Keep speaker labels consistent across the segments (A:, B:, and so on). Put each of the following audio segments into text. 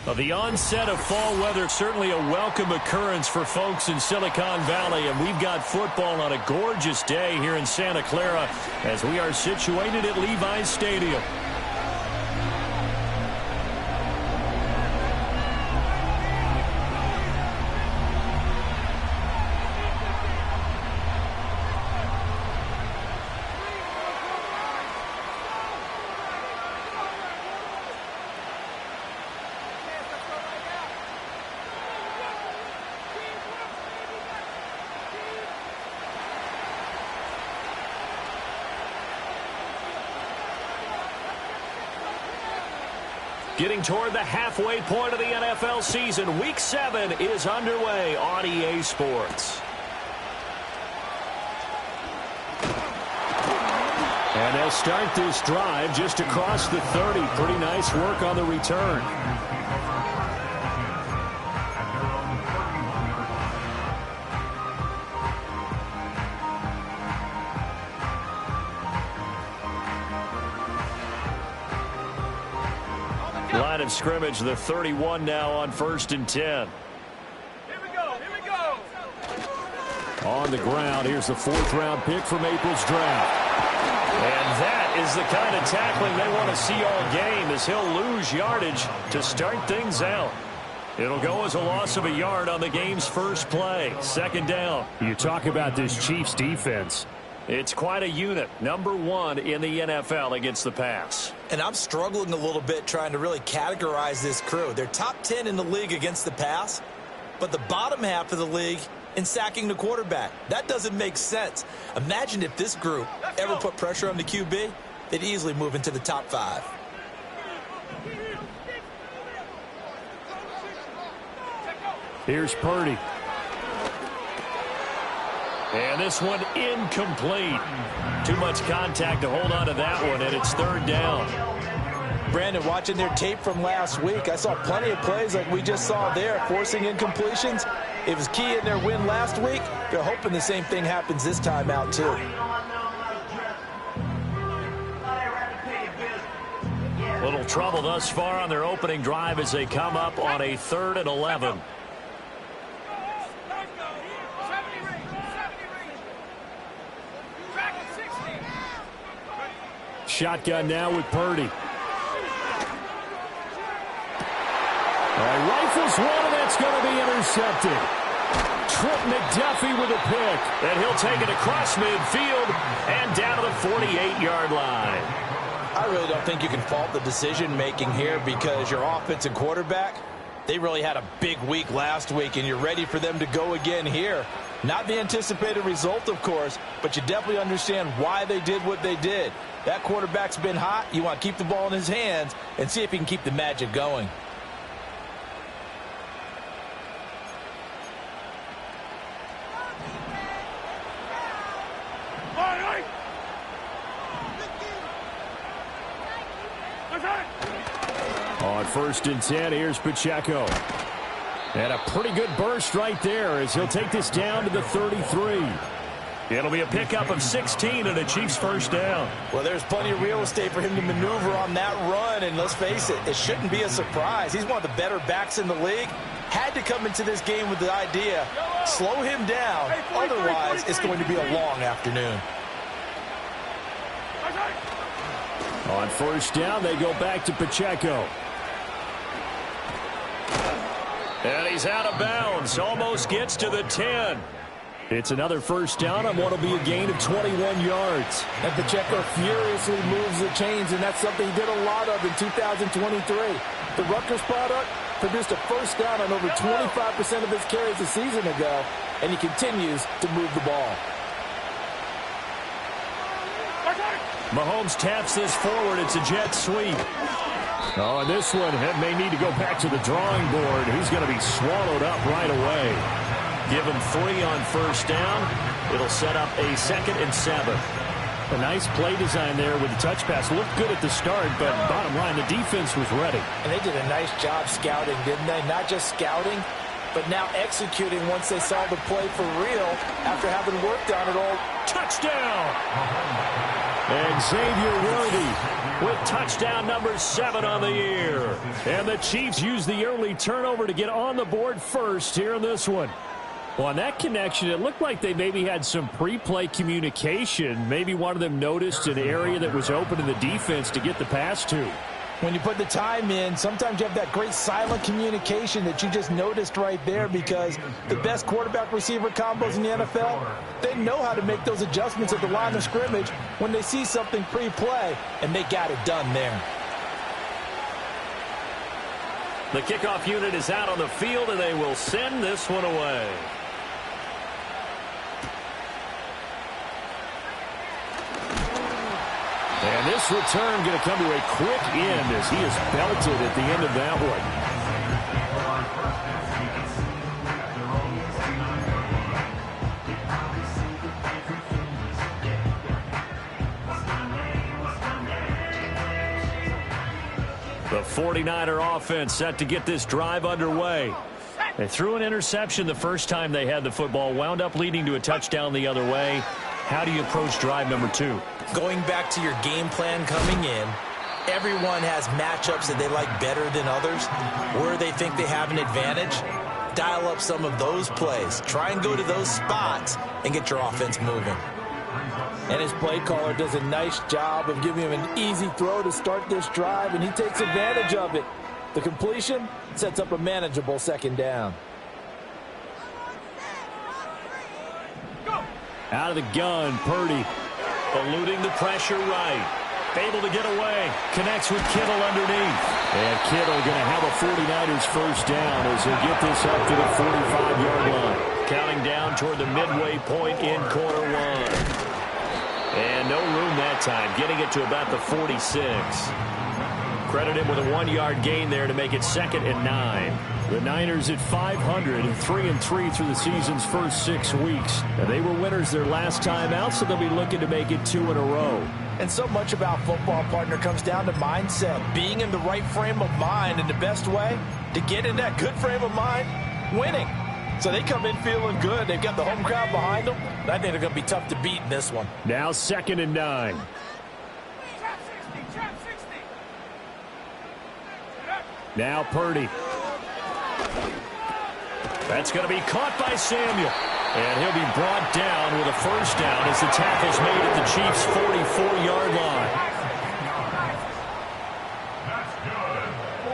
A: Well, the onset of fall weather, certainly a welcome occurrence for folks in Silicon Valley, and we've got football on a gorgeous day here in Santa Clara as we are situated at Levi's Stadium. Getting toward the halfway point of the NFL season, Week 7 is underway on EA Sports. And they'll start this drive just across the 30. Pretty nice work on the return. Line of scrimmage, the 31 now on 1st and 10.
B: Here we go.
A: On the ground, here's the 4th-round pick from April's draft. And that is the kind of tackling they want to see all game as he'll lose yardage to start things out. It'll go as a loss of a yard on the game's first play. 2nd down.
C: You talk about this Chiefs defense.
A: It's quite a unit. Number 1 in the NFL against the pass.
D: And I'm struggling a little bit trying to really categorize this crew. They're top 10 in the league against the pass, but the bottom half of the league in sacking the quarterback. That doesn't make sense. Imagine if this group ever put pressure on the QB, they'd easily move into the top 5.
C: Here's Purdy.
A: And this one incomplete. Too much contact to hold on to that one, and it's 3rd down.
D: Brandon, watching their tape from last week, I saw plenty of plays like we just saw there, forcing incompletions. It was key in their win last week. They're hoping the same thing happens this time out, too.
A: Little trouble thus far on their opening drive as they come up on a 3rd and 11.
C: Shotgun now with Purdy.
A: Rifles one, and that's going to be intercepted. Trip McDuffie with a pick. And he'll take it across midfield and down to the 48-yard line.
D: I really don't think you can fault the decision-making here because your offensive quarterback, they really had a big week last week, and you're ready for them to go again here. Not the anticipated result, of course, but you definitely understand why they did what they did. That quarterback's been hot. You want to keep the ball in his hands and see if he can keep the magic going.
A: On 1st and 10, here's Pacheco. And a pretty good burst right there as he'll take this down to the 33. It'll be a pickup of 16 and a Chiefs 1st down.
D: Well, there's plenty of real estate for him to maneuver on that run, and let's face it, it shouldn't be a surprise. He's one of the better backs in the league. Had to come into this game with the idea, slow him down, otherwise it's going to be a long afternoon.
A: On 1st down, they go back to Pacheco. And he's out of bounds, almost gets to the 10. It's another 1st down on what will be a gain of 21 yards.
D: And Pacheco furiously moves the chains, and that's something he did a lot of in 2023. The Rutgers product produced a 1st down on over 25% of his carries a season ago, and he continues to move the ball.
A: Mahomes taps this forward. It's a jet sweep. Oh, and this one may need to go back to the drawing board. He's going to be swallowed up right away. Give him 3 on 1st down. It'll set up a 2nd and 7.
C: A nice play design there with the touch pass. Looked good at the start, but bottom line, the defense was ready.
D: And they did a nice job scouting, didn't they? Not just scouting, but now executing once they saw the play for real after having worked on it all.
A: Touchdown! And Xavier Worthy with touchdown number 7 on the year. And the Chiefs use the early turnover to get on the board first here in this one. Well, on that connection, it looked like they maybe had some pre-play communication. Maybe one of them noticed an area that was open in the defense to get the pass to.
D: When you put the time in, sometimes you have that great silent communication that you just noticed right there, because the best quarterback-receiver combos in the NFL, they know how to make those adjustments at the line of scrimmage when they see something pre-play, and they got it done there.
A: The kickoff unit is out on the field, and they will send this one away. And this return going to come to a quick end as he is belted at the end of that one. The 49er offense set to get this drive underway. They threw an interception the first time they had the football, wound up leading to a touchdown the other way. How do you approach drive number 2?
D: Going back to your game plan coming in, everyone has matchups that they like better than others, where they think they have an advantage. Dial up some of those plays. Try and go to those spots and get your offense moving. And his play caller does a nice job of giving him an easy throw to start this drive, and he takes advantage of it. The completion sets up a manageable second down.
A: Out of the gun, Purdy. Eluding the pressure right. Able to get away. Connects with Kittle underneath. And Kittle going to have a 49ers first down as he'll get this up to the 45-yard line. Counting down toward the midway point in quarter 1. And no room that time. Getting it to about the 46. Credit him with a 1-yard gain there to make it 2nd and 9. The Niners at 500, 3-3 through the season's first 6 weeks. And they were winners their last time out, so they'll be looking to make it 2 in a row.
D: And so much about football, partner, comes down to mindset. Being in the right frame of mind, and the best way to get in that good frame of mind, winning. So they come in feeling good. They've got the home crowd behind them. I think they're going to be tough to beat in this one.
A: Now 2nd and 9. Now Purdy. That's going to be caught by Samuel. And he'll be brought down with a first down as the tackle's made at the Chiefs' 44-yard line.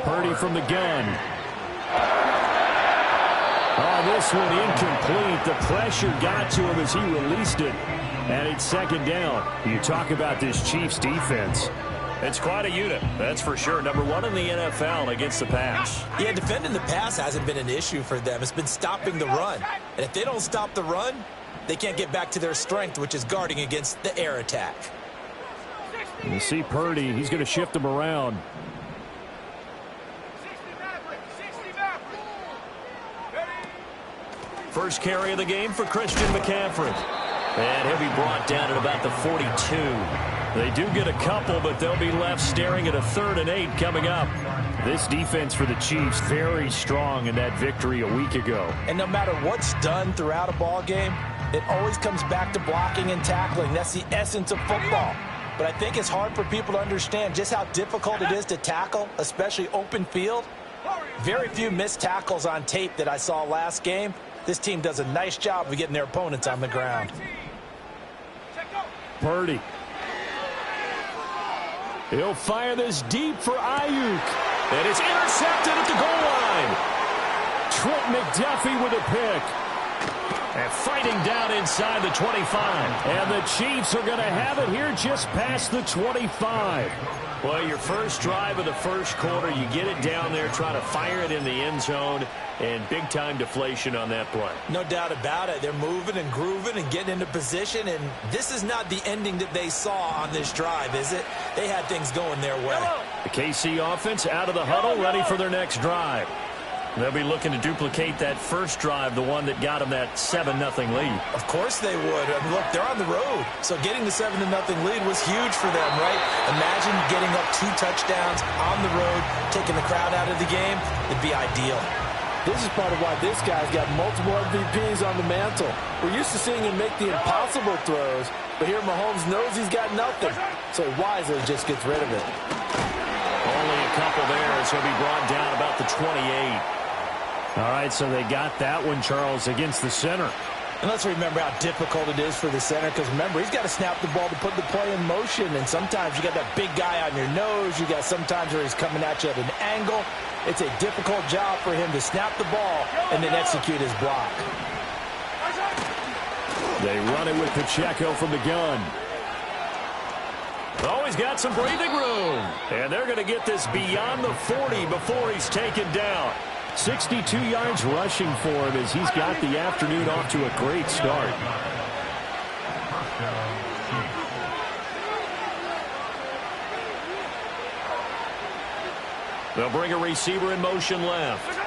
A: Purdy from the gun. Oh, this one incomplete. The pressure got to him as he released it. And it's 2nd down. You talk about this Chiefs defense. It's quite a unit, that's for sure. Number 1 in the NFL against the pass.
D: Yeah, defending the pass hasn't been an issue for them. It's been stopping the run. And if they don't stop the run, they can't get back to their strength, which is guarding against the air attack.
A: You see Purdy, he's going to shift them around. First carry of the game for Christian McCaffrey. And he'll be brought down at about the 42. They do get a couple, but they'll be left staring at a 3rd and 8 coming up. This defense for the Chiefs very strong in that victory a week ago.
D: And no matter what's done throughout a ball game, it always comes back to blocking and tackling. That's the essence of football. But I think it's hard for people to understand just how difficult it is to tackle, especially open field. Very few missed tackles on tape that I saw last game. This team does a nice job of getting their opponents on the ground.
A: Purdy. He'll fire this deep for Ayuk. And it's intercepted at the goal line. Trent McDuffie with a pick. And fighting down inside the 25. And the Chiefs are going to have it here just past the 25. Well, your first drive of the first quarter, you get it down there, try to fire it in the end zone, and big-time deflation on that play.
D: No doubt about it. They're moving and grooving and getting into position, and this is not the ending that they saw on this drive, is it? They had things going their way.
A: The KC offense out of the huddle, ready for their next drive. They'll be looking to duplicate that first drive, the one that got them that 7-0 lead.
D: Of course they would. I mean, look, they're on the road. So getting the 7-0 lead was huge for them, right? Imagine getting up 2 touchdowns on the road, taking the crowd out of the game. It'd be ideal. This is part of why this guy's got multiple MVPs on the mantle. We're used to seeing him make the impossible throws, but here Mahomes knows he's got nothing, so he wisely just gets rid of it.
A: Only a couple there as he'll be brought down about the 28.
C: All right, so they got that one, Charles, against the center.
D: And let's remember how difficult it is for the center, because remember, he's got to snap the ball to put the play in motion, and sometimes you got that big guy on your nose. You got sometimes where he's coming at you at an angle. It's a difficult job for him to snap the ball and then execute his block.
C: They run it with Pacheco from the gun.
A: Oh, he's got some breathing room. And they're going to get this beyond the 40 before he's taken down.
C: 62 yards rushing for him as he's got the afternoon off to a great start.
A: They'll bring a receiver in motion left.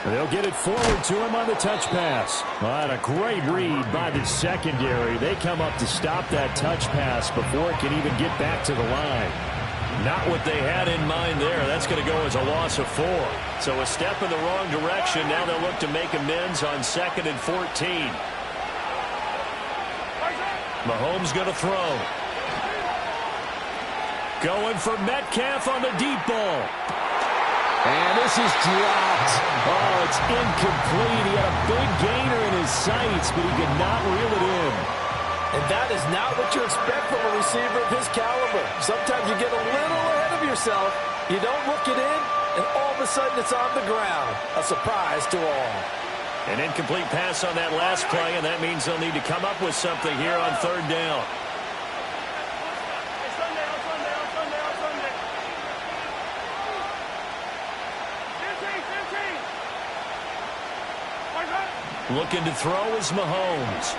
C: They'll get it forward to him on the touch pass. Well, a great read by the secondary. They come up to stop that touch pass before it can even get back to the line.
A: Not what they had in mind there. That's going to go as a loss of 4. So a step in the wrong direction. Now they'll look to make amends on 2nd and 14. Mahomes going to throw. Going for Metcalf on the deep ball.
C: And this is dropped. Oh, it's incomplete. He had a big gainer in his sights, but he could not reel it in.
D: And that is not what you expect from a receiver of his caliber. Sometimes you get a little ahead of yourself. You don't look it in, and all of a sudden it's on the ground. A surprise to all.
A: An incomplete pass on that last play, and that means they'll need to come up with something here on 3rd down. Looking to throw is Mahomes.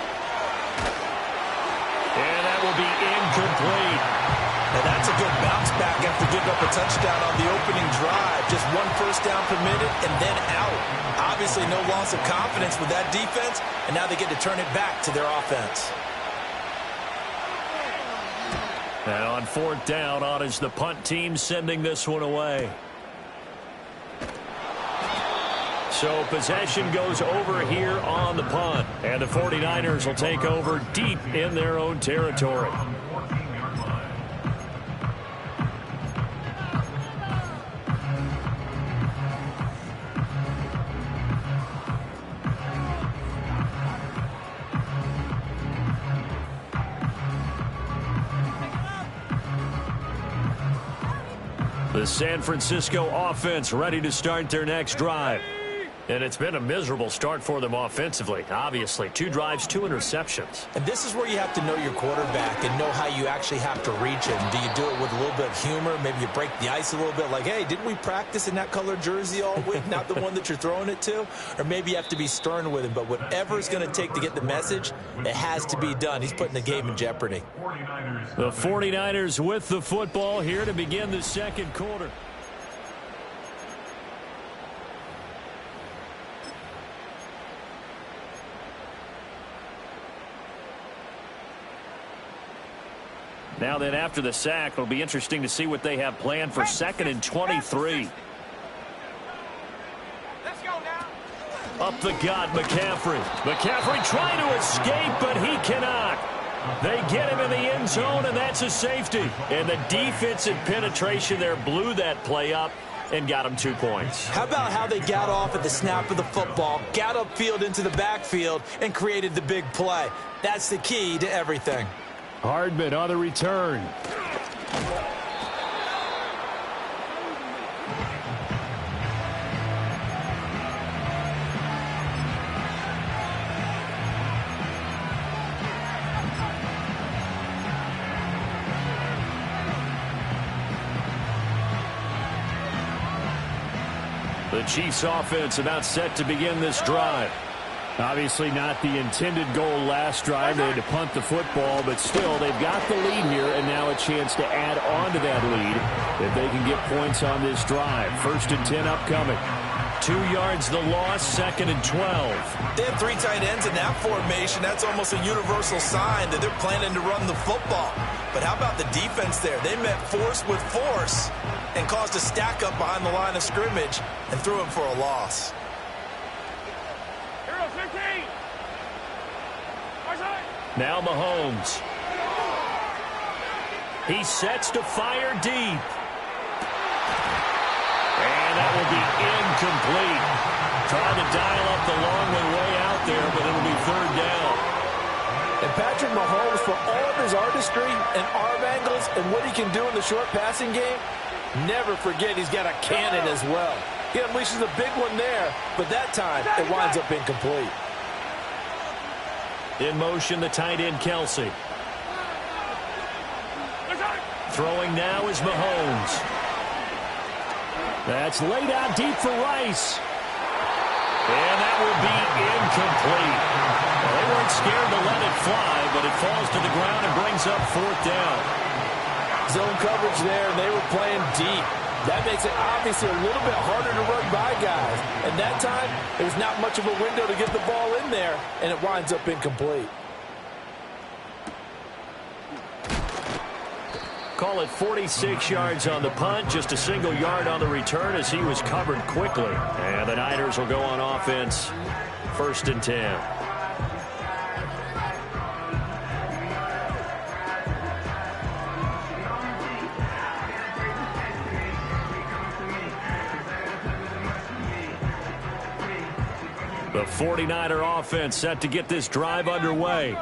A: And that will be incomplete.
D: Now that's a good bounce back after giving up a touchdown on the opening drive. Just 1 first down per minute and then out. Obviously no loss of confidence with that defense, and now they get to turn it back to their offense.
A: And on 4th down, on is the punt team sending this one away. So possession goes over here on the punt. And the 49ers will take over deep in their own territory. The San Francisco offense ready to start their next drive. And it's been a miserable start for them offensively. Obviously, 2 drives, 2 interceptions.
D: And this is where you have to know your quarterback and know how you actually have to reach him. Do you do it with a little bit of humor? Maybe you break the ice a little bit like, hey, didn't we practice in that color jersey all week? Not the one that you're throwing it to? Or maybe you have to be stern with him. But whatever it's going to take to get the message, it has to be done. He's putting the game in jeopardy.
A: The 49ers with the football here to begin the 2nd quarter. Now then, after the sack, it'll be interesting to see what they have planned for 2nd and 23.
B: Let's go now.
A: Up the gut, McCaffrey. McCaffrey trying to escape, but he cannot. They get him in the end zone, and that's a safety. And the defensive penetration there blew that play up and got him 2 points.
D: How about how they got off at the snap of the football, got upfield into the backfield, and created the big play? That's the key to everything.
C: Hardman on the return.
A: The Chiefs offense about set to begin this drive.
C: Obviously not the intended goal last drive. They had to punt the football, but still they've got the lead here, and now a chance to add on to that lead if they can get points on this drive. 1st and 10 upcoming.
A: 2 yards the loss, 2nd and 12.
D: They have 3 tight ends in that formation. That's almost a universal sign that they're planning to run the football. But how about the defense there? They met force with force and caused a stack up behind the line of scrimmage and threw him for a loss.
A: Now Mahomes. He sets to fire deep. And that will be incomplete. Trying to dial up the long way out there, but it'll be third down.
D: And Patrick Mahomes, for all of his artistry and arm angles and what he can do in the short passing game, never forget he's got a cannon as well. He unleashes a big one there, but that time it winds up incomplete.
A: In motion, the tight end, Kelsey. Throwing now is Mahomes. That's laid out deep for Rice. And that will be incomplete. Well, they weren't scared to let it fly, but it falls to the ground and brings up fourth down.
D: Zone coverage there, and they were playing deep. That makes it obviously a little bit harder to run by guys. And that time, there's not much of a window to get the ball in there, and it winds up incomplete.
A: Call it 46 yards on the punt, just a single yard on the return as he was covered quickly. And the Niners will go on offense, 1st and 10. The 49er offense set to get this drive underway.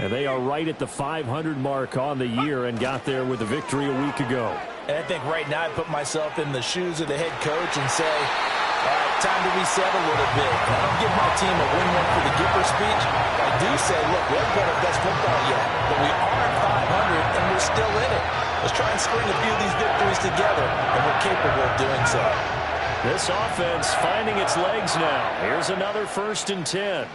A: And they are right at the 500 mark on the year and got there with a victory a week ago.
D: And I think right now I put myself in the shoes of the head coach and say, all right, time to reset a little bit. I don't give my team a win one for the Gipper speech. I do say, look, we haven't played our best football yet, but we are at 500 and we're still in it. Let's try and string a few of these victories together, and we're capable of doing so.
A: This offense finding its legs now. Here's another 1st and 10.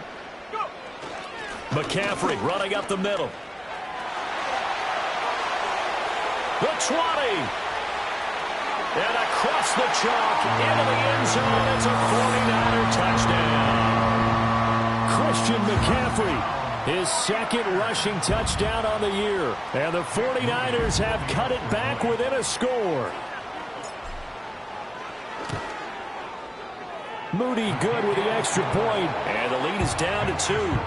A: McCaffrey running up the middle. The 20. And across the chalk into the end zone. It's a 49er touchdown. Christian McCaffrey, his 2nd rushing touchdown on the year. And the 49ers have cut it back within a score. Moody good with the extra point. And the lead is down to 2.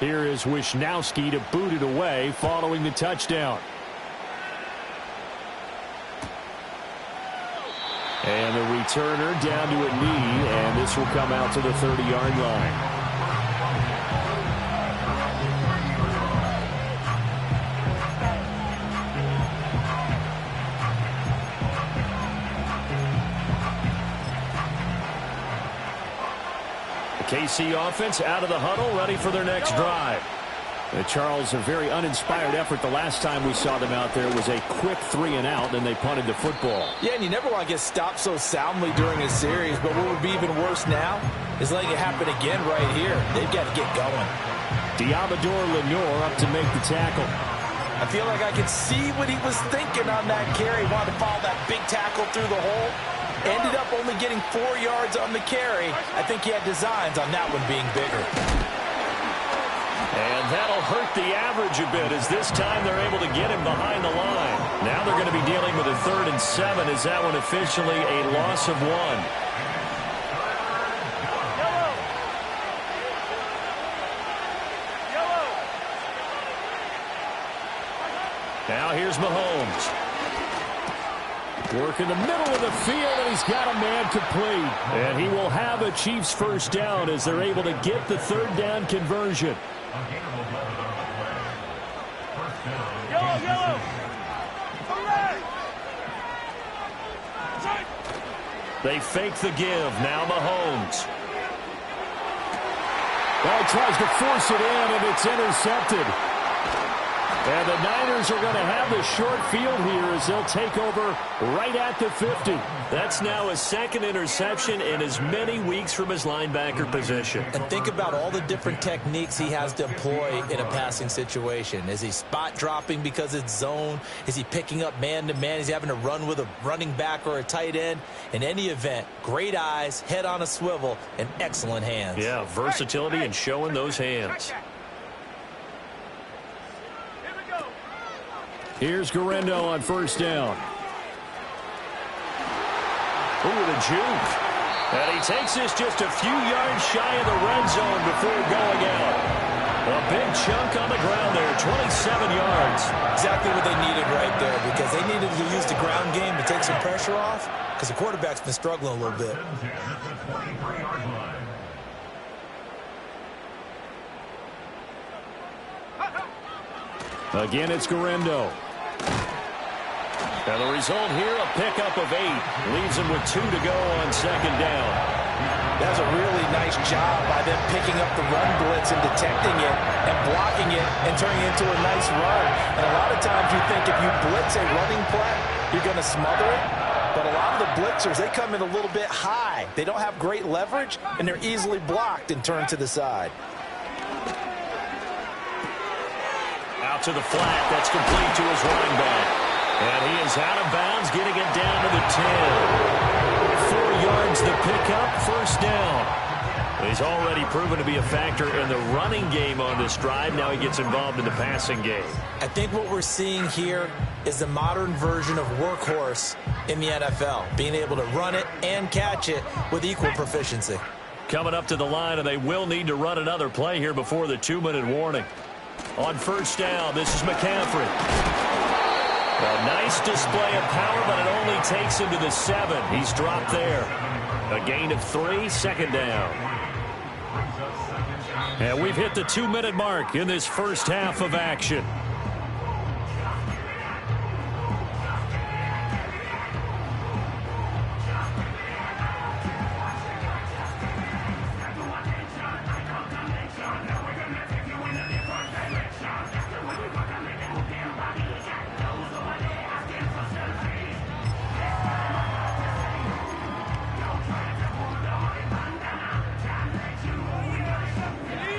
A: Here is Wisnowski to boot it away following the touchdown. And the returner down to a knee, and this will come out to the 30-yard line. KC offense out of the huddle, ready for their next drive. Charles, a very uninspired effort. The last time we saw them out there was a quick 3-and-out, and they punted the football.
D: Yeah, and you never want to get stopped so soundly during a series, but what would be even worse now is letting it happen again right here. They've got to get going.
A: Diabador Lenore up to make the tackle.
D: I feel like I could see what he was thinking on that carry. He wanted to follow that big tackle through the hole. Ended up only getting 4 yards on the carry. I think he had designs on that one being bigger.
A: And that'll hurt the average a bit as this time they're able to get him behind the line. Now they're going to be dealing with a 3rd and 7. Is that one officially a loss of 1? Now here's Mahomes. Work in the middle of the field, and he's got a man complete. And he will have a Chiefs 1st down as they're able to get the 3rd down conversion. They fake the give. Now Mahomes. Well, he tries to force it in, and it's intercepted.
C: And the Niners are going to have the short field here as they'll take over right at the 50.
A: That's now his second interception in as many weeks from his linebacker position.
D: And think about all the different techniques he has to employ in a passing situation. Is he spot dropping because it's zone? Is he picking up man-to-man? Is he having to run with a running back or a tight end? In any event, great eyes, head on a swivel, and excellent hands.
A: Yeah, versatility and showing those hands.
C: Here's Garendo on first down.
A: Ooh, the juke. And he takes this just a few yards shy of the red zone before going out. A big chunk on the ground there, 27 yards.
D: Exactly what they needed right there, because they needed to use the ground game to take some pressure off, because the quarterback's been struggling a little bit.
C: Again, it's Garendo.
A: And the result here, a pickup of 8. Leaves him with 2 to go on second down.
D: That was a really nice job by them picking up the run blitz and detecting it and blocking it and turning it into a nice run. And a lot of times you think if you blitz a running play, you're going to smother it. But a lot of the blitzers, they come in a little bit high. They don't have great leverage, and they're easily blocked and turned to the side.
A: Out to the flat. That's complete to his running back. And he is out of bounds, getting it down to the 10. 4 yards the pickup, first down. He's already proven to be a factor in the running game on this drive. Now he gets involved in the passing game.
D: I think what we're seeing here is the modern version of workhorse in the NFL, being able to run it and catch it with equal proficiency.
A: Coming up to the line, and they will need to run another play here before the 2-minute warning. On first down, this is McCaffrey. A nice display of power, but it only takes him to the 7. He's dropped there. A gain of 3, second down. And we've hit the 2-minute mark in this first half of action.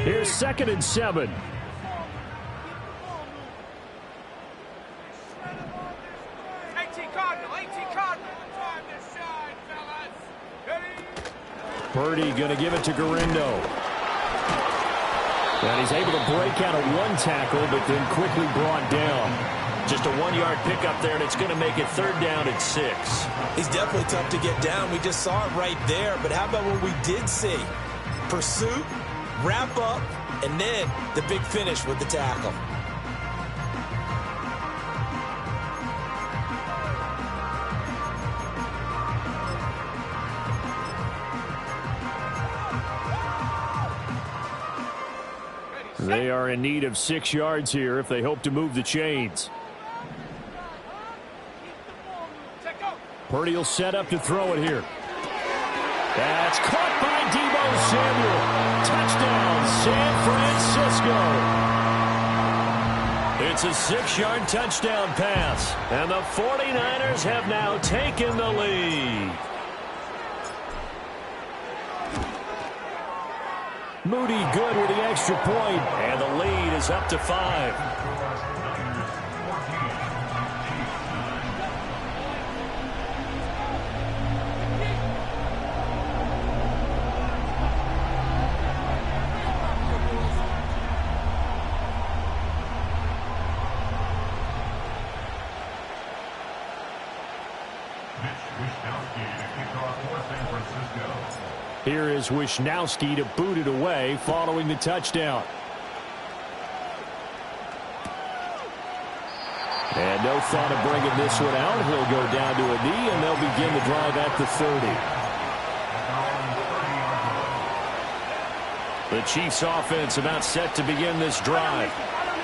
C: Here's 2nd and 7. Purdy going to give it to Garendo. And he's able to break out of 1 tackle, but then quickly brought down.
A: Just a 1-yard pickup there, and it's going to make it 3rd down at 6.
D: He's definitely tough to get down. We just saw it right there. But how about what we did see? Pursuit, wrap up, and then the big finish with the tackle.
C: They are in need of 6 yards here if they hope to move the chains. Purdy will set up to throw it here. That's caught by Deebo Samuel. Touchdown, San Francisco.
A: It's a 6-yard touchdown pass, and the 49ers have now taken the lead.
C: Moody good with the extra point.
A: And the lead is up to 5.
C: Here is Wisnowski to boot it away following the touchdown. And no thought of bringing this one out. He'll go down to a knee, and they'll begin the drive at the 30. The Chiefs offense about set to begin this drive.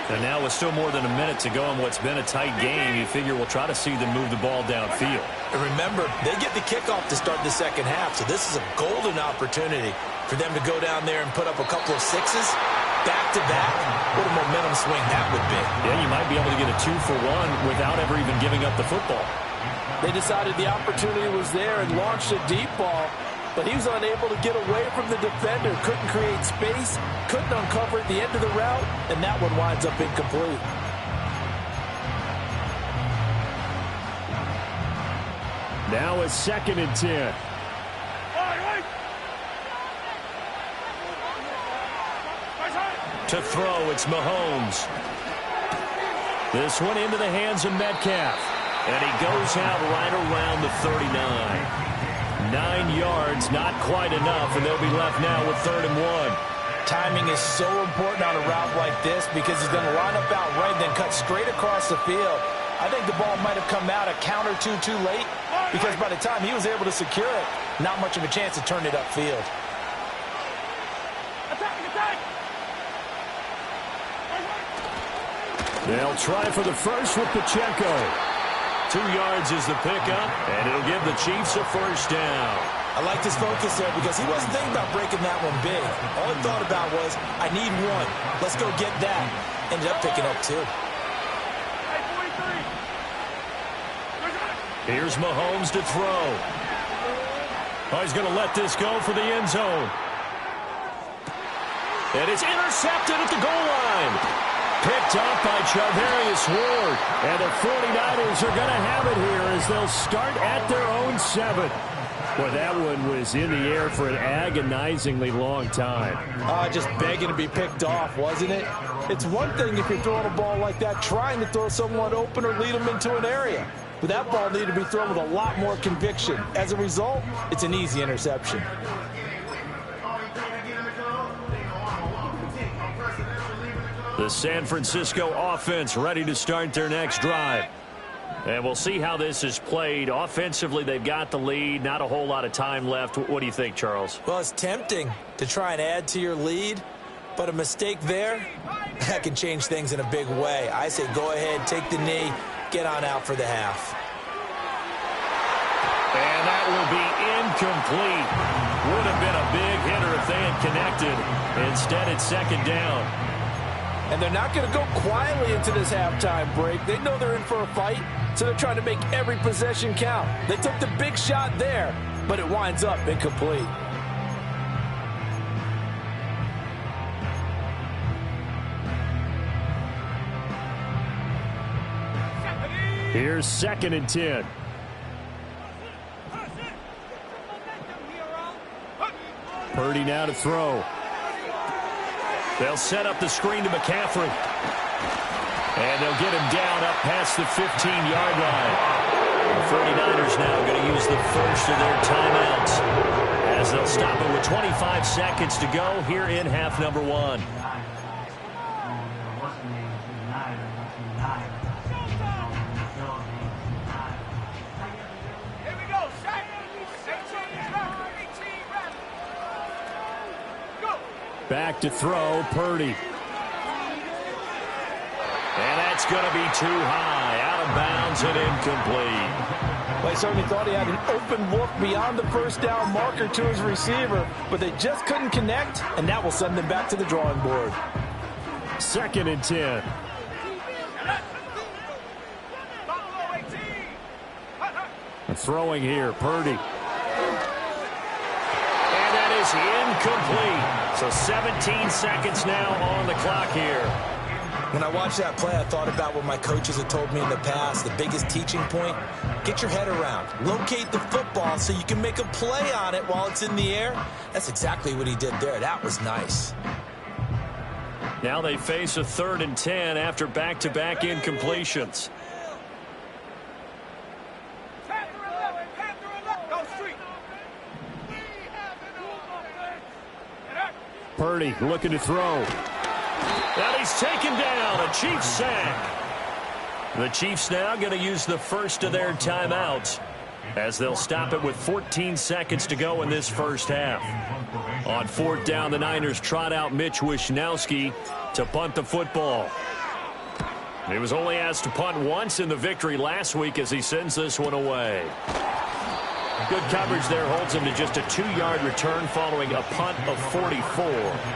A: And now with still more than a minute to go in what's been a tight game, you figure we'll try to see them move the ball downfield.
D: And remember, they get the kickoff to start the second half, so this is a golden opportunity for them to go down there and put up a couple of 6s. back-to-back, what a momentum swing that would be.
A: Yeah, you might be able to get a 2-for-1 without ever even giving up the football.
E: They decided the opportunity was there and launched a deep ball, but he was unable to get away from the defender, couldn't create space, couldn't uncover at the end of the route, and that one winds up incomplete.
C: Now a 2nd and 10.
A: To throw, it's Mahomes. This one into the hands of Metcalf. And he goes out right around the 39. 9 yards, not quite enough, and they'll be left now with 3rd and 1.
D: Timing is so important on a route like this because he's going to line up out right, then cut straight across the field. I think the ball might have come out a count or two too late because by the time he was able to secure it, not much of a chance to turn it upfield.
C: They'll try for the first with Pacheco.
A: 2 yards is the pickup, and it'll give the Chiefs a first down.
D: I like his focus there because he wasn't thinking about breaking that one big. All he thought about was, I need one. Let's go get that. Ended up picking up 2.
A: Here's Mahomes to throw. Oh, he's going to let this go for the end zone. And it's intercepted at the goal line. Picked up by Charvarius Ward.
C: And the 49ers are going to have it here as they'll start at their own 7. Well, that one was in the air for an agonizingly long time.
E: Just begging to be picked off, wasn't it? It's one thing if you're throwing a ball like that, trying to throw someone open or lead them into an area. But that ball needed to be thrown with a lot more conviction. As a result, it's an easy interception.
A: The San Francisco offense ready to start their next drive. And we'll see how this is played. Offensively, they've got the lead. Not a whole lot of time left. What do you think, Charles?
D: Well, it's tempting to try and add to your lead, but a mistake there, that can change things in a big way. I say go ahead, take the knee, get on out for the half.
A: And that will be incomplete. Would have been a big hitter if they had connected. Instead, it's 2nd down.
E: And they're not going to go quietly into this halftime break. They know they're in for a fight, so they're trying to make every possession count. They took the big shot there, but it winds up incomplete.
C: Here's 2nd and 10. Purdy now to throw.
A: They'll set up the screen to McCaffrey. And they'll get him down up past the 15-yard line. The 49ers now going to use the first of their timeouts as they'll stop it with 25 seconds to go here in half number 1.
C: Back to throw, Purdy.
A: And that's going to be too high. Out of bounds and incomplete.
E: Well, he certainly thought he had an open look beyond the first down marker to his receiver, but they just couldn't connect, and that will send them back to the drawing board.
C: 2nd and 10. Throwing here, Purdy.
A: And that is incomplete. So 17 seconds now on the clock here.
D: When I watched that play, I thought about what my coaches have told me in the past. The biggest teaching point, get your head around. Locate the football so you can make a play on it while it's in the air. That's exactly what he did there. That was nice.
A: Now they face a 3rd and 10 after back-to-back incompletions.
C: Purdy looking to throw.
A: And he's taken down. A Chiefs sack. The Chiefs now going to use the first of their timeouts as they'll stop it with 14 seconds to go in this first half. On 4th down, the Niners trot out Mitch Wishnowsky to punt the football. He was only asked to punt once in the victory last week as he sends this one away. Good coverage there holds him to just a 2-yard return following a punt of 44.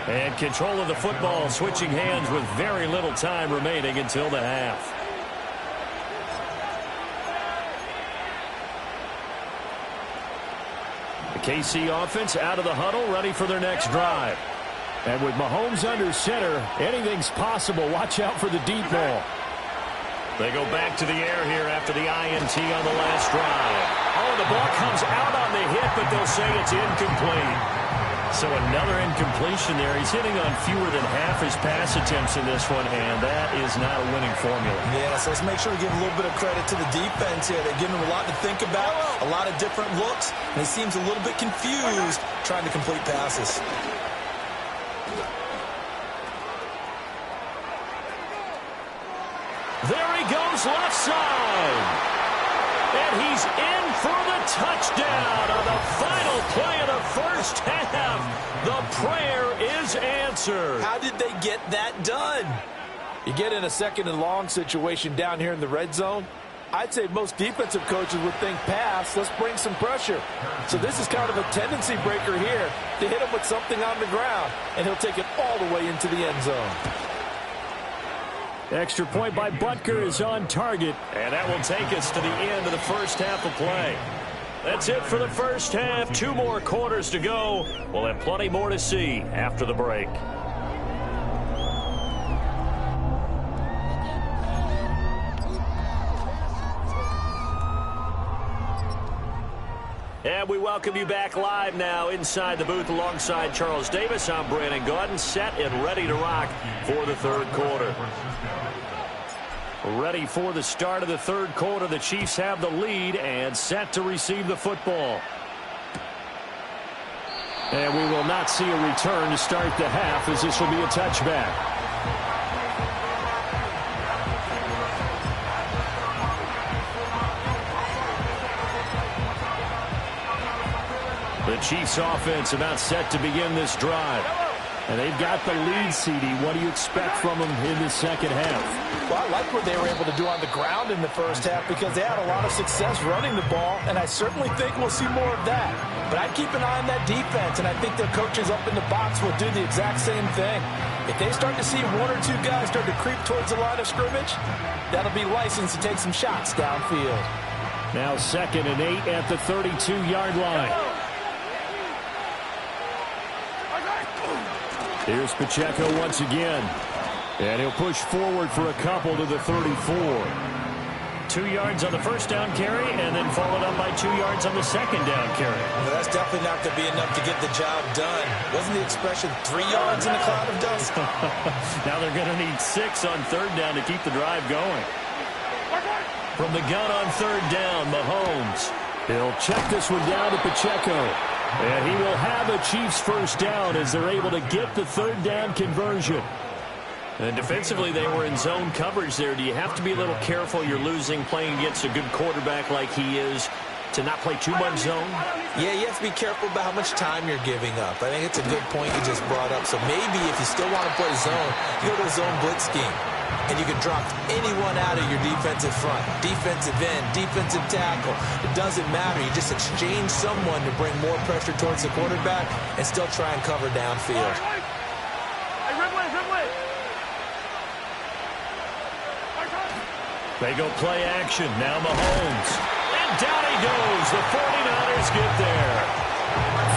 A: And control of the football switching hands with very little time remaining until the half. The KC offense out of the huddle, ready for their next drive. And with Mahomes under center, anything's possible. Watch out for the deep ball. They go back to the air here after the INT on the last drive. Oh, the ball comes out on the hit, but they'll say it's incomplete. So another incompletion there. He's hitting on fewer than half his pass attempts in this one, and that is not a winning formula.
E: Yeah, so let's make sure we give a little bit of credit to the defense here. They're giving him a lot to think about, a lot of different looks, and he seems a little bit confused trying to complete passes.
A: There he goes left side. And he's in for the touchdown on the final play of the first half. The prayer is answered.
E: How did they get that done? You get in a second and long situation down here in the red zone. I'd say most defensive coaches would think pass, let's bring some pressure. So this is kind of a tendency breaker here to hit him with something on the ground, and he'll take it all the way into the end zone.
A: Extra point by Butker is on target, and that will take us to the end of the first half of play. That's it for the first half. 2 more quarters to go. We'll have plenty more to see after the break. And we welcome you back live now inside the booth alongside Charles Davis. I'm Brandon Gaudin, set and ready to rock for the third quarter. Ready for the start of the third quarter. The Chiefs have the lead and set to receive the football. And we will not see a return to start the half, as this will be a touchback. The Chiefs offense about set to begin this drive. And they've got the lead, CD. What do you expect from them in the second half?
E: Well, I like what they were able to do on the ground in the first half because they had a lot of success running the ball, and I certainly think we'll see more of that. But I'd keep an eye on that defense, and I think their coaches up in the box will do the exact same thing. If they start to see 1 or 2 guys start to creep towards the line of scrimmage, that'll be licensed to take some shots downfield.
A: Now 2nd and 8 at the 32-yard line. Here's Pacheco once again. And he'll push forward for a couple to the 34. 2 yards on the first down carry, and then followed up by 2 yards on the second down carry.
E: Well, that's definitely not going to be enough to get the job done. Wasn't the expression 3 yards in a cloud of dust?
A: Now they're going to need 6 on third down to keep the drive going. From the gun on third down, Mahomes. He'll check this one down to Pacheco. And he will have a Chiefs first down as they're able to get the third down conversion. And defensively, they were in zone coverage there. Do you have to be a little careful? You're losing playing against a good quarterback like he is to not play too much zone?
E: Yeah, you have to be careful about how much time you're giving up. I think it's a good point you just brought up. So maybe if you still want to play zone, you go to a zone blitz scheme. And you can drop anyone out of your defensive front, defensive end, defensive tackle. It doesn't matter. You just exchange someone to bring more pressure towards the quarterback and still try and cover downfield.
A: They go play action. Now Mahomes. And down he goes. The 49ers get there.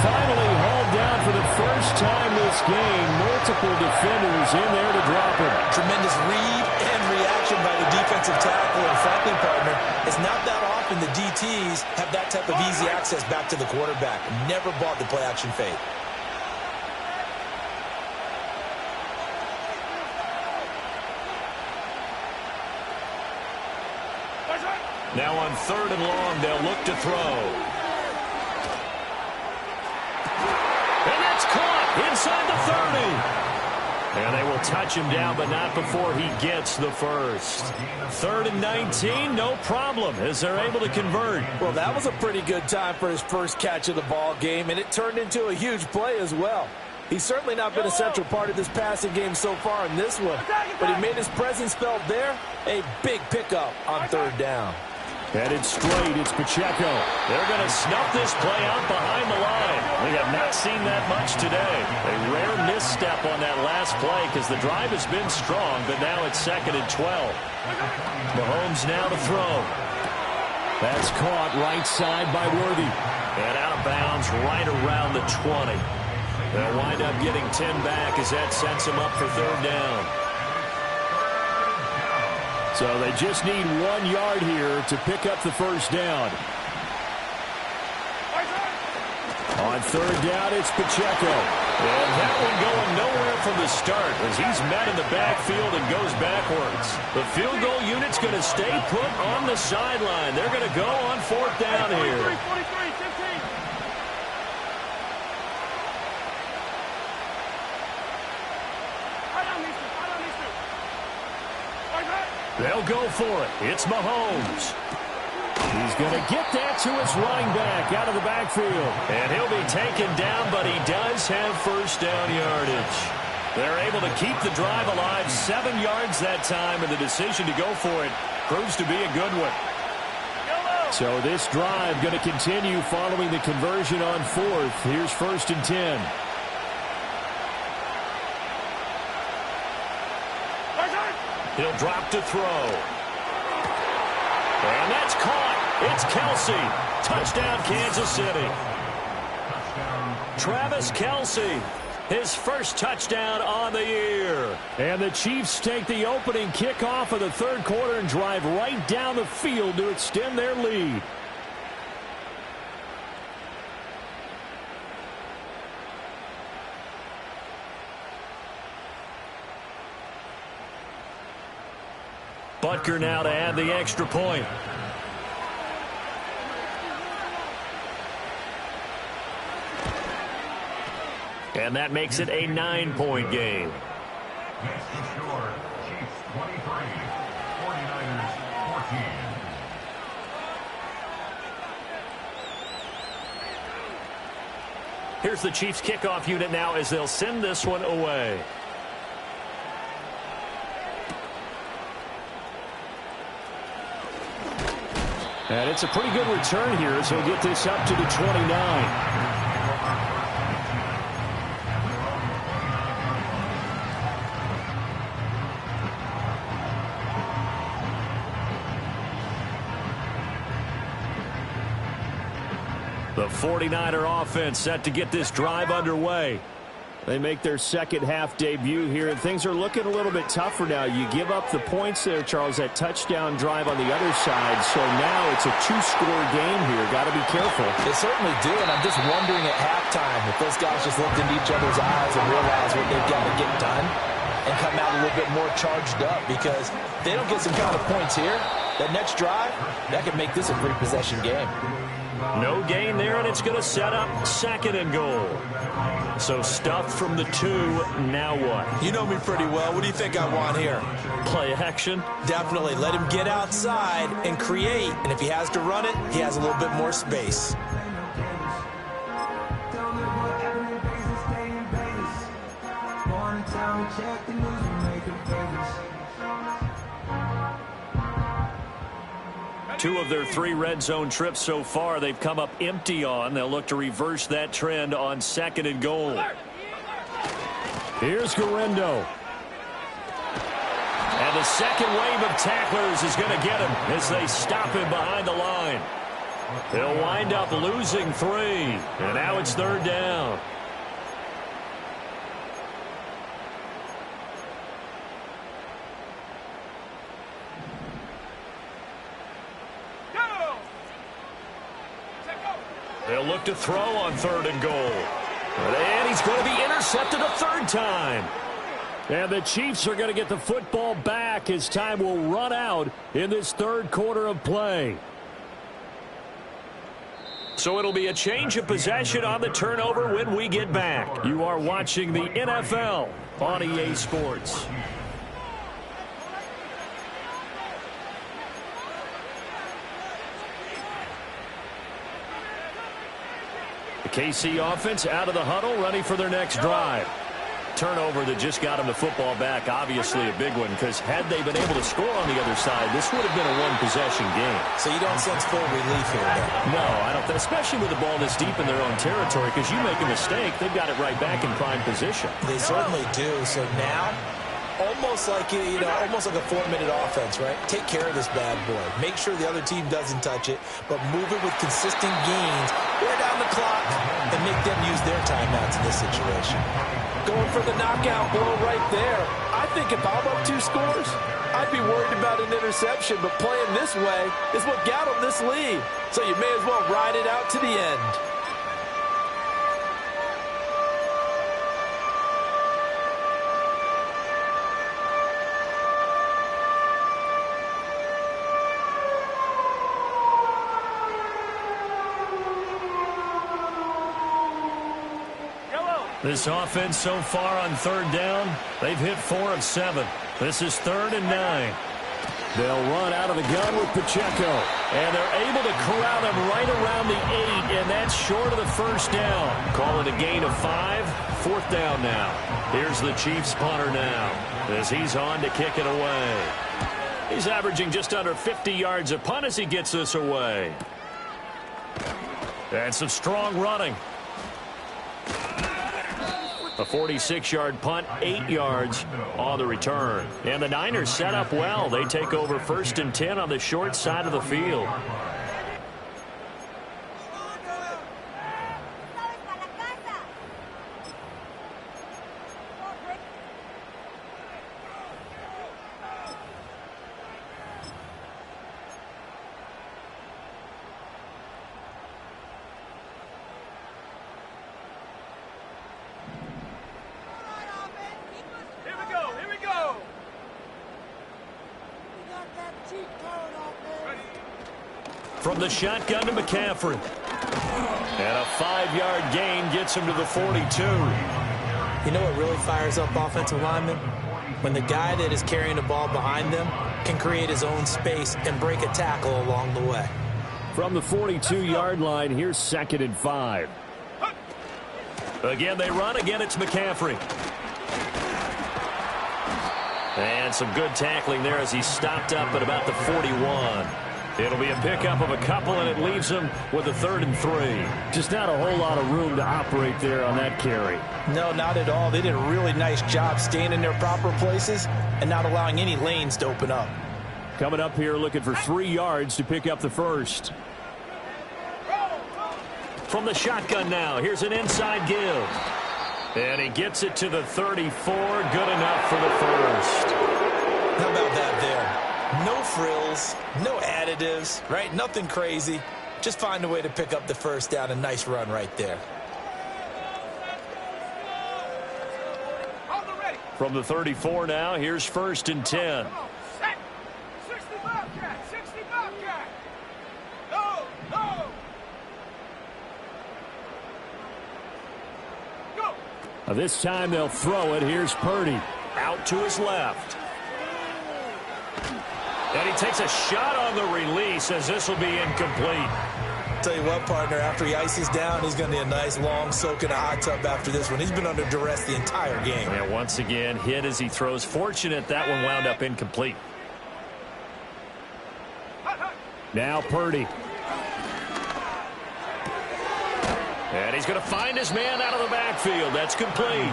A: Finally hauled down for the first time this game. Multiple defenders in there to drop him.
E: Tremendous read and reaction by the defensive tackle. And frankly, partner, it's not that often the DTs have that type of easy access back to the quarterback. Never bought the play action fake.
A: Now on third and long, they'll look to throw. And that's caught inside the 30. And they will touch him down, but not before he gets the first. 3rd and 19, no problem, as they're able to convert.
E: Well, that was a pretty good time for his first catch of the ball game, and it turned into a huge play as well. He's certainly not been a central part of this passing game so far in this one, but he made his presence felt there. A big pickup on third down.
C: Headed straight, it's Pacheco.
A: They're going to snuff this play out behind the line. We have not seen that much today. A rare misstep on that last play because the drive has been strong, but now it's 2nd and 12. Mahomes now to throw.
C: That's caught right side by Worthy.
A: And out of bounds right around the 20. They'll wind up getting 10 back as that sets them up for 3rd down.
C: So they just need 1 yard here to pick up the first down. On 3rd down, it's Pacheco.
A: And that one going nowhere from the start as he's met in the backfield and goes backwards. The field goal unit's going to stay put on the sideline. They're going to go on 4th down here.
B: 43, 15.
A: They'll go for it. It's Mahomes.
C: He's going to get that to his running back out of the backfield.
A: And he'll be taken down, but he does have first down yardage. They're able to keep the drive alive, 7 yards that time, and the decision to go for it proves to be a good one.
C: So this drive going to continue following the conversion on 4th. Here's 1st and 10.
A: He'll drop to throw. And that's caught. It's Kelsey. Touchdown, Kansas City. Travis Kelsey, his first touchdown on the year.
C: And the Chiefs take the opening kickoff of the 3rd quarter and drive right down the field to extend their lead.
A: Butker now to add the extra point. And that makes it a 9-point game.
F: Next to score, Chiefs 23, 49ers 14.
A: Here's the Chiefs kickoff unit now as they'll send this one away.
C: And it's a pretty good return here, so he'll get this up to the 29.
A: The 49er offense set to get this drive underway.
C: They make their second half debut here, and things are looking a little bit tougher now. You give up the points there, Charles, that touchdown drive on the other side. So now it's a 2-score game here. Got to be careful.
D: They certainly do, and I'm just wondering at halftime if those guys just looked into each other's eyes and realized what they've got to get done and come out a little bit more charged up, because if they don't get some kind of points here, that next drive, that could make this a 3-possession game.
A: No gain there, and it's going to set up 2nd and goal. So stuffed from the 2, now what?
E: You know me pretty well. What do you think I want here?
A: Play action?
E: Definitely. Let him get outside and create. And if he has to run it, he has a little bit more space.
A: Two of their 3 red zone trips so far, they've come up empty on. They'll look to reverse that trend on 2nd and goal.
C: Here's Garendo.
A: And the second wave of tacklers is going to get him as they stop him behind the line. He'll wind up losing 3. And now it's 3rd down. They'll look to throw on 3rd and goal. And he's going to be intercepted a 3rd time.
C: And the Chiefs are going to get the football back as time will run out in this 3rd quarter of play.
A: So it'll be a change of possession on the turnover when we get back. You are watching the NFL on EA Sports. The KC offense out of the huddle, ready for their next drive. turnover that just got them the football back, obviously a big one, because had they been able to score on the other side, this would have been a one-possession game.
D: So you don't sense full relief here, then?
A: No, I don't, especially with the ball this deep in their own territory, because you make a mistake, they've got it right back in prime position.
D: They certainly do. So now, almost like almost like a 4-minute offense, right? Take care of this bad boy. Make sure the other team doesn't touch it, but move it with consistent gains. Wear down the clock and make them use their timeouts in this situation.
E: Going for the knockout blow right there. I think if I'm up 2 scores, I'd be worried about an interception, but playing this way is what got them this lead. So you may as well ride it out to the end.
A: This offense so far on 3rd down, they've hit 4 of 7. This is 3rd and 9. They'll run out of the gun with Pacheco, and they're able to corral him right around the 8, and that's short of the 1st down. Call it a gain of 5, 4th down now. Here's the Chiefs punter now, as he's on to kick it away. He's averaging just under 50 yards a punt as he gets this away. And some strong running. A 46-yard punt, 8 yards on the return. And the Niners set up well. They take over 1st and 10 on the short side of the field. From the shotgun to McCaffrey. And a 5-yard gain gets him to the 42.
D: You know what really fires up offensive linemen? When the guy that is carrying the ball behind them can create his own space and break a tackle along the way.
C: From the 42-yard line, here's 2nd and 5.
A: Again, they run. Again, it's McCaffrey. And some good tackling there as he stopped up at about the 41. It'll be a pickup of a couple, and it leaves him with a 3rd and 3.
C: Just not a whole lot of room to operate there on that carry.
E: No, not at all. They did a really nice job staying in their proper places and not allowing any lanes to open up.
C: Coming up here looking for 3 yards to pick up the 1st.
A: From the shotgun now, here's an inside give. And he gets it to the 34. Good enough for the 1st.
D: How about that there? No frills, no additives, right? Nothing crazy. Just find a way to pick up the 1st down. A nice run right there.
A: From the 34 now, here's 1st and 10.
B: 60 Bobcat! 60 Bobcat! No! No! Go!
C: This time they'll throw it. Here's Purdy.
A: Out to his left. And he takes a shot on the release as this will be incomplete.
D: Tell you what, partner, after he ices down, he's going to need a nice long soak in a hot tub after this one. He's been under duress the entire game.
A: And once again, hit as he throws. Fortunate that one wound up incomplete.
C: Now Purdy.
A: And he's going to find his man out of the backfield. That's complete.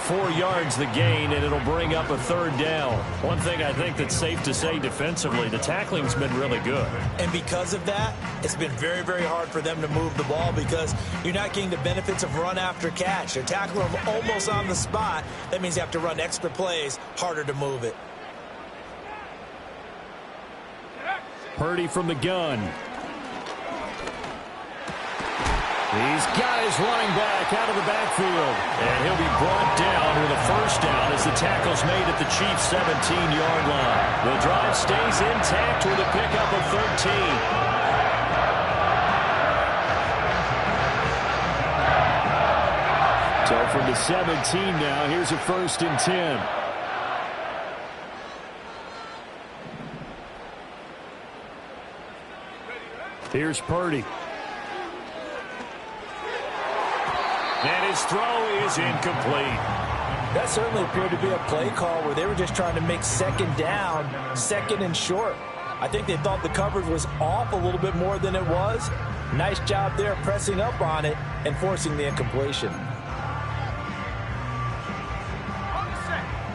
A: 4 yards the gain, and it'll bring up a 3rd down. One thing I think that's safe to say defensively, the tackling's been really good.
D: And because of that, it's been very, very hard for them to move the ball because you're not getting the benefits of run after catch. They're tackling them almost on the spot. That means you have to run extra plays, harder to move it.
C: Purdy from the gun. He's got his running back out of the backfield.
A: And he'll be brought down with a 1st down as the tackle's made at the Chiefs' 17-yard line. The drive stays intact with a pickup of 13.
C: So from the 17 now, here's a 1st and 10. Here's Purdy.
A: And his throw is incomplete.
E: That certainly appeared to be a play call where they were just trying to make second down, second and short. I think they thought the coverage was off a little bit more than it was. Nice job there pressing up on it and forcing the incompletion.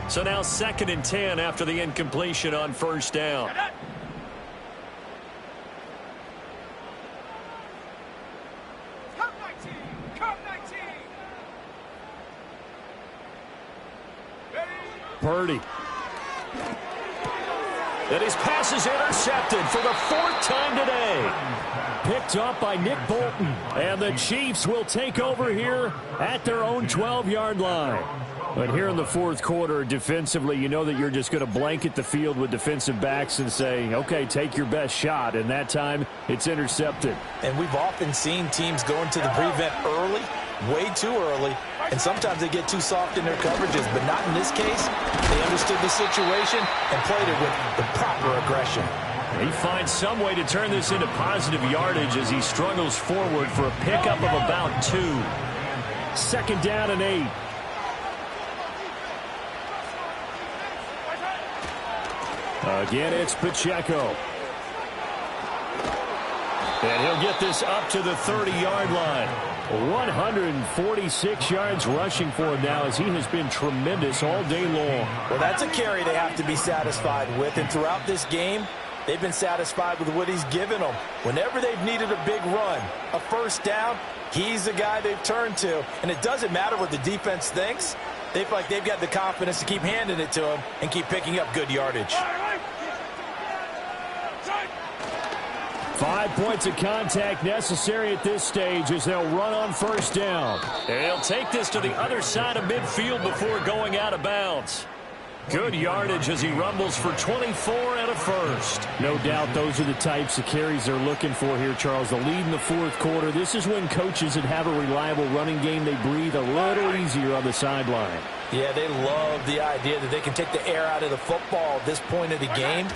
A: So now 2nd and 10 after the incompletion on first down.
C: Purdy.
A: And his pass is intercepted for the 4th time today.
C: Picked up by Nick Bolton. And the Chiefs will take over here at their own 12-yard line. But here in the 4th quarter, defensively, you know that you're just going to blanket the field with defensive backs and say, okay, take your best shot. And that time, it's intercepted.
E: And we've often seen teams go into the prevent early, way too early, and sometimes they get too soft in their coverages, but not in this case. They understood the situation and played it with the proper aggression.
A: He finds some way to turn this into positive yardage as he struggles forward for a pickup of about 2.
C: 2nd down and 8. Again, it's Pacheco.
A: And he'll get this up to the 30-yard line.
C: 146 yards rushing for him now as he has been tremendous all day long.
E: Well, that's a carry they have to be satisfied with. And throughout this game, they've been satisfied with what he's given them. Whenever they've needed a big run, a first down, he's the guy they've turned to. And it doesn't matter what the defense thinks. They feel like they've got the confidence to keep handing it to him and keep picking up good yardage.
C: 5 points of contact necessary at this stage as they'll run on first down.
A: And he'll take this to the other side of midfield before going out of bounds. Good yardage as he rumbles for 24 and a first.
C: No doubt those are the types of carries they're looking for here, Charles. The lead in the 4th quarter. This is when coaches that have a reliable running game, they breathe a little easier on the sideline.
E: Yeah, they love the idea that they can take the air out of the football at this point of the game.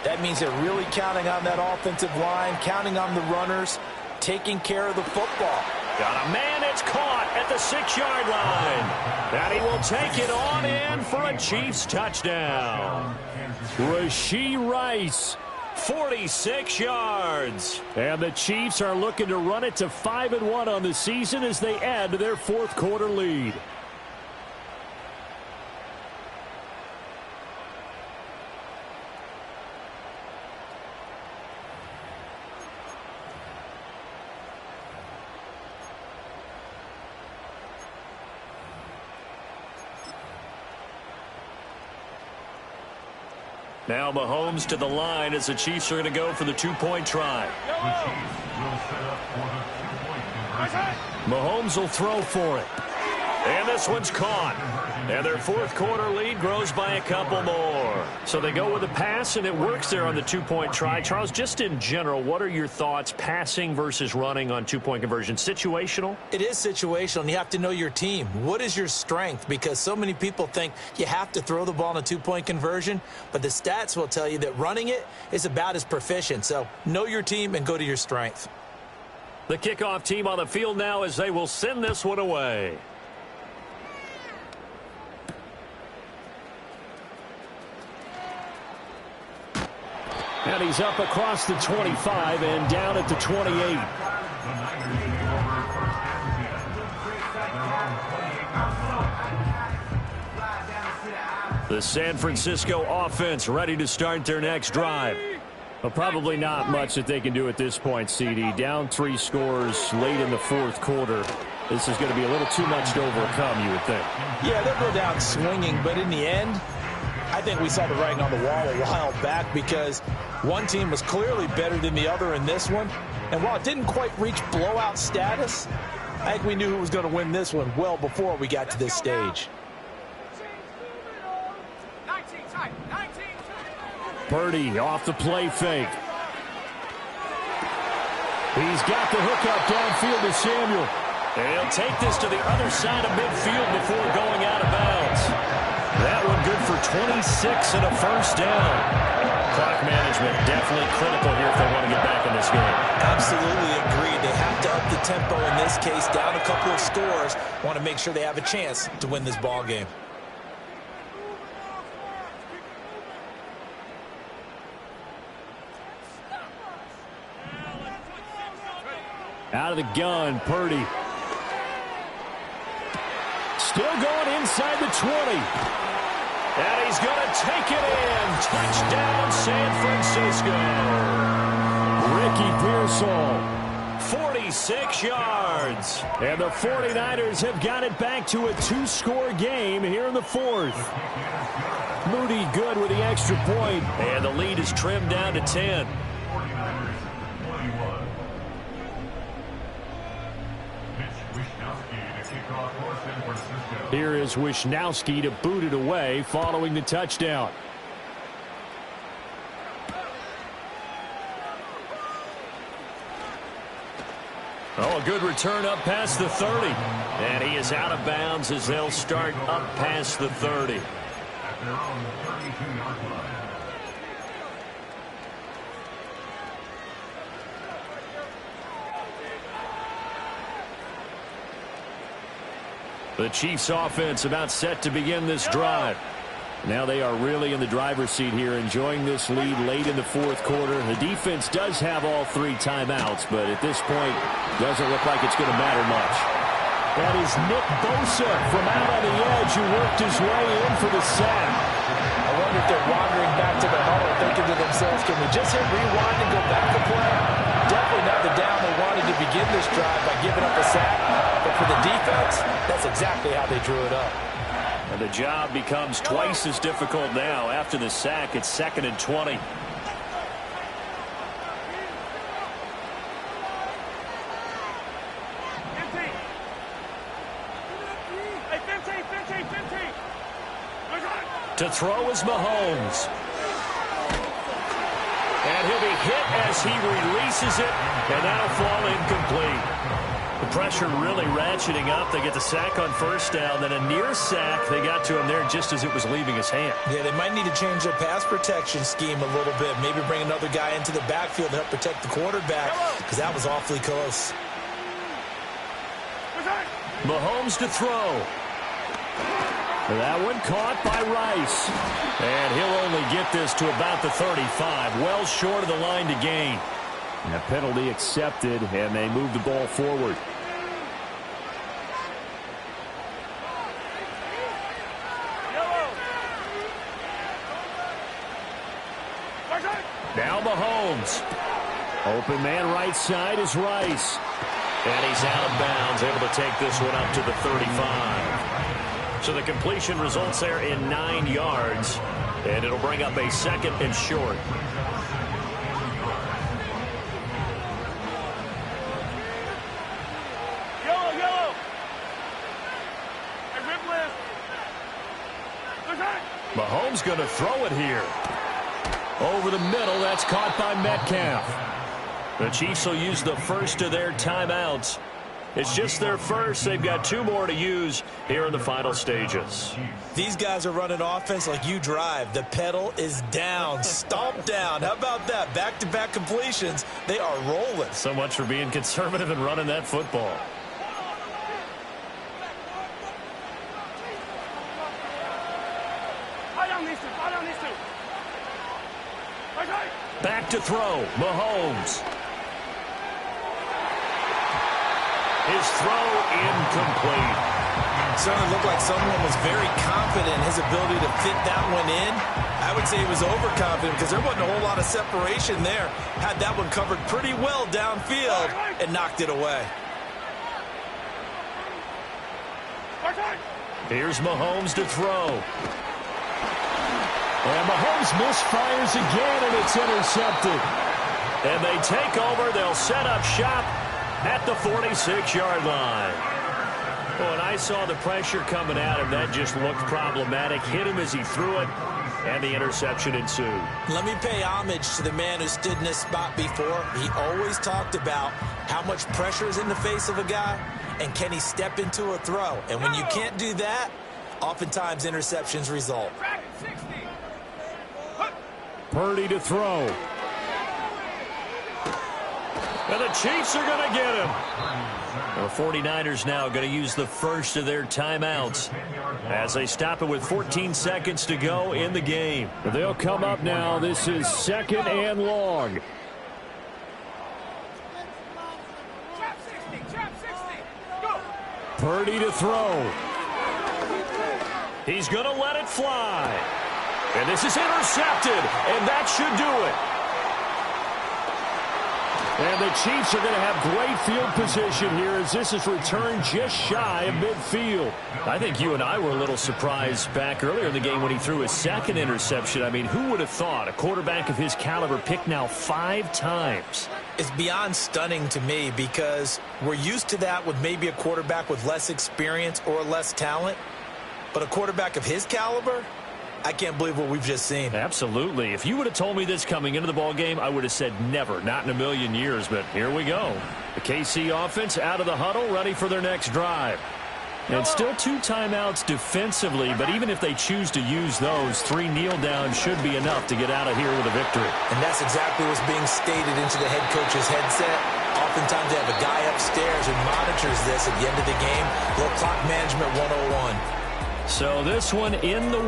E: That means they're really counting on that offensive line, counting on the runners, taking care of the football.
A: Got a man, it's caught at the 6-yard line. And he will take it on in for a Chiefs touchdown.
C: Rashee Rice,
A: 46 yards.
C: And the Chiefs are looking to run it to 5-1 on the season as they add to their 4th quarter lead.
A: Now Mahomes to the line as the Chiefs are going to go for the 2-point try.
C: Mahomes will throw for it.
A: And this one's caught. And their 4th quarter lead grows by a couple more. So they go with a pass, and it works there on the 2-point try. Charles, just in general, what are your thoughts passing versus running on 2-point conversion? Situational?
E: It is situational, and you have to know your team. What is your strength? Because so many people think you have to throw the ball in a 2-point conversion, but the stats will tell you that running it is about as proficient. So know your team and go to your strength.
A: The kickoff team on the field now as they will send this one away.
C: And he's up across the 25 and down at the 28.
A: The San Francisco offense ready to start their next drive.
C: Well, probably not much that they can do at this point, CD. Down 3 scores late in the 4th quarter. This is going to be a little too much to overcome, you would think.
E: Yeah, they'll go down swinging, but in the end, I think we saw the writing on the wall a while back because one team was clearly better than the other in this one. And while it didn't quite reach blowout status, I think we knew who was going to win this one well before we got to this stage.
C: Purdy off the play fake. He's got the hookup downfield to Samuel.
A: And he'll take this to the other side of midfield before going out of bounds. That one good for 26 and a first down. Clock management definitely critical here if they want to get back in this game.
E: Absolutely agreed. They have to up the tempo in this case, down a couple of scores. Want to make sure they have a chance to win this ball game.
C: Out of the gun, Purdy. Still going inside the 20.
A: And he's going to take it in. Touchdown, San Francisco.
C: Ricky Pearsall.
A: 46 yards.
C: And the 49ers have got it back to a 2-score game here in the fourth. Moody good with the extra point.
A: And the lead is trimmed down to 10.
F: 49ers 21. Wishnowski to kick off for San Francisco.
C: Here is Wishnowski to boot it away following the touchdown.
A: Oh, a good return up past the 30. And he is out of bounds as they'll start up past the 30.
F: At their own 32-yard line.
C: The Chiefs offense about set to begin this drive. Now they are really in the driver's seat here, enjoying this lead late in the fourth quarter. The defense does have all 3 timeouts, but at this point, doesn't look like it's going to matter much. That is Nick Bosa from out on the edge who worked his way in for the sack.
E: I wonder if they're wandering back to the huddle thinking to themselves, can we just hit rewind and go back to play? Definitely not the down they wanted to begin this drive by giving up a sack. But for the defense, that's exactly how they drew it up.
A: And the job becomes twice as difficult now. After the sack, it's 2nd and 20. To throw is Mahomes. And he'll be hit as he releases it, and that'll fall incomplete. The pressure really ratcheting up. They get the sack on first down, then a near sack. They got to him there just as it was leaving his hand.
E: Yeah, they might need to change their pass protection scheme a little bit. Maybe bring another guy into the backfield to help protect the quarterback, because that was awfully close.
A: Mahomes to throw.
C: That one caught by Rice.
A: And he'll only get this to about the 35. Well short of the line to gain.
C: And a penalty accepted, and they move the ball forward.
A: Now Mahomes.
C: Open man right side is Rice.
A: And he's out of bounds, able to take this one up to the 35. So the completion results there in 9 yards. And it'll bring up a 2nd and short. Mahomes going to throw it here. Over the middle, that's caught by Metcalf. The Chiefs will use the first of their timeouts. It's just their first. They've got 2 more to use here in the final stages.
E: These guys are running offense like you drive. The pedal is down, stomp down. How about that? Back-to-back completions. They are rolling.
A: So much for being conservative and running that football. Back to throw. Mahomes. His throw incomplete.
E: Certainly looked like someone was very confident in his ability to fit that one in. I would say he was overconfident because there wasn't a whole lot of separation there. Had that one covered pretty well downfield and knocked it away.
A: Here's Mahomes to throw.
C: And Mahomes misfires again, and it's intercepted.
A: And they take over. They'll set up shop at the 46-yard line. When I saw the pressure coming at him, that just looked problematic. Hit him as he threw it, and the interception ensued.
E: Let me pay homage to the man who stood in this spot before. He always talked about how much pressure is in the face of a guy, and can he step into a throw. And when you can't do that, oftentimes interceptions result.
C: Purdy to throw.
A: And the Chiefs are going to get him. The 49ers now going to use the first of their timeouts as they stop it with 14 seconds to go in the game.
C: They'll come up now. This is 2nd and long. Purdy to throw. He's going to let it fly. And this is intercepted, and that should do it. And the Chiefs are going to have great field position here as this is returned just shy of midfield. I think you and I were a little surprised back earlier in the game when he threw his second interception. I mean, who would have thought a quarterback of his caliber picked now 5 times?
D: It's beyond stunning to me because we're used to that with maybe a quarterback with less experience or less talent. But a quarterback of his caliber, I can't believe what we've just seen.
C: Absolutely. If you would have told me this coming into the ball game, I would have said never, not in a million years. But here we go. The KC offense out of the huddle, ready for their next drive. And still 2 timeouts defensively, but even if they choose to use those, 3 kneel downs should be enough to get out of here with a victory.
D: And that's exactly what's being stated into the head coach's headset. Oftentimes they have a guy upstairs who monitors this at the end of the game. Little clock management 101.
C: So this one in the win.